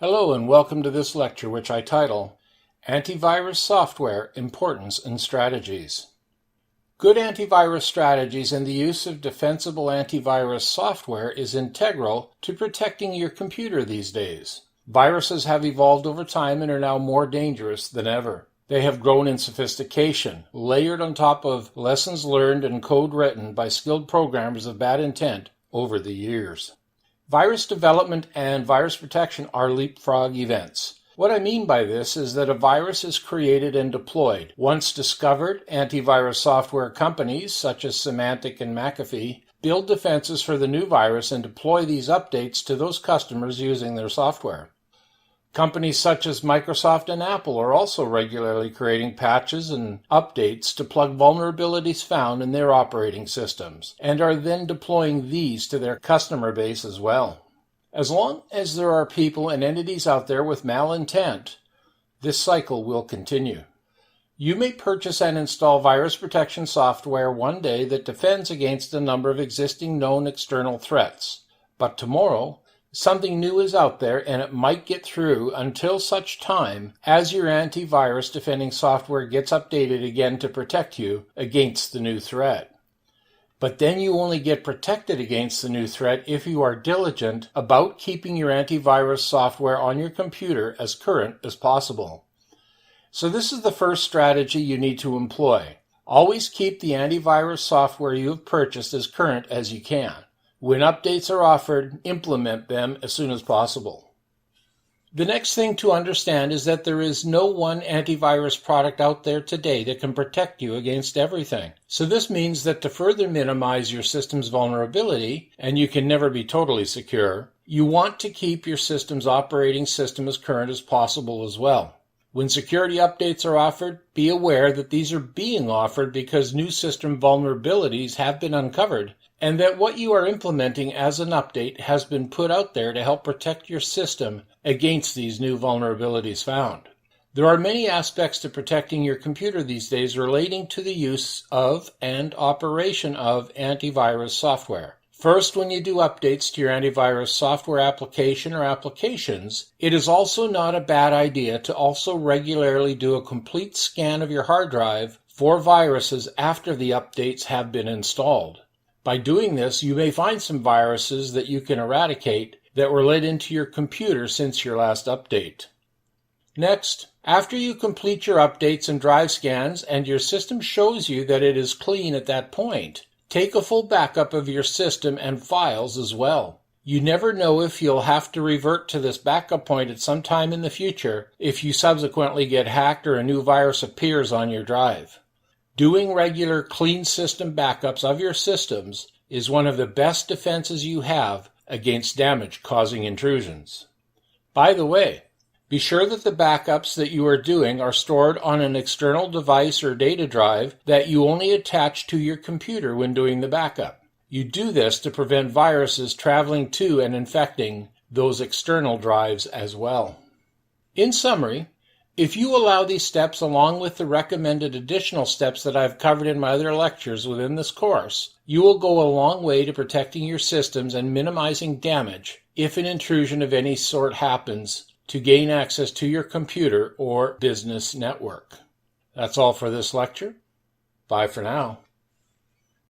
Hello and welcome to this lecture which I title, Antivirus Software Importance and Strategies. Good antivirus strategies and the use of defensible antivirus software is integral to protecting your computer these days. Viruses have evolved over time and are now more dangerous than ever. They have grown in sophistication, layered on top of lessons learned and code written by skilled programmers of bad intent over the years. Virus development and virus protection are leapfrog events. What I mean by this is that a virus is created and deployed. Once discovered, antivirus software companies such as Symantec and McAfee build defenses for the new virus and deploy these updates to those customers using their software. Companies such as Microsoft and Apple are also regularly creating patches and updates to plug vulnerabilities found in their operating systems, and are then deploying these to their customer base as well. As long as there are people and entities out there with malintent, this cycle will continue. You may purchase and install virus protection software one day that defends against a number of existing known external threats, but tomorrow, something new is out there and it might get through until such time as your antivirus defending software gets updated again to protect you against the new threat. But then you only get protected against the new threat if you are diligent about keeping your antivirus software on your computer as current as possible. So this is the first strategy you need to employ. Always keep the antivirus software you have purchased as current as you can. When updates are offered, implement them as soon as possible. The next thing to understand is that there is no one antivirus product out there today that can protect you against everything. So this means that to further minimize your system's vulnerability, and you can never be totally secure, you want to keep your system's operating system as current as possible as well. When security updates are offered, be aware that these are being offered because new system vulnerabilities have been uncovered, and that what you are implementing as an update has been put out there to help protect your system against these new vulnerabilities found. There are many aspects to protecting your computer these days relating to the use of and operation of antivirus software. First, when you do updates to your antivirus software application or applications, it is also not a bad idea to also regularly do a complete scan of your hard drive for viruses after the updates have been installed. By doing this, you may find some viruses that you can eradicate that were let into your computer since your last update. Next, after you complete your updates and drive scans and your system shows you that it is clean at that point, take a full backup of your system and files as well. You never know if you'll have to revert to this backup point at some time in the future if you subsequently get hacked or a new virus appears on your drive. Doing regular clean system backups of your systems is one of the best defenses you have against damage causing intrusions. By the way, be sure that the backups that you are doing are stored on an external device or data drive that you only attach to your computer when doing the backup. You do this to prevent viruses traveling to and infecting those external drives as well. In summary, if you allow these steps along with the recommended additional steps that I've covered in my other lectures within this course, you will go a long way to protecting your systems and minimizing damage if an intrusion of any sort happens to gain access to your computer or business network. That's all for this lecture. Bye for now.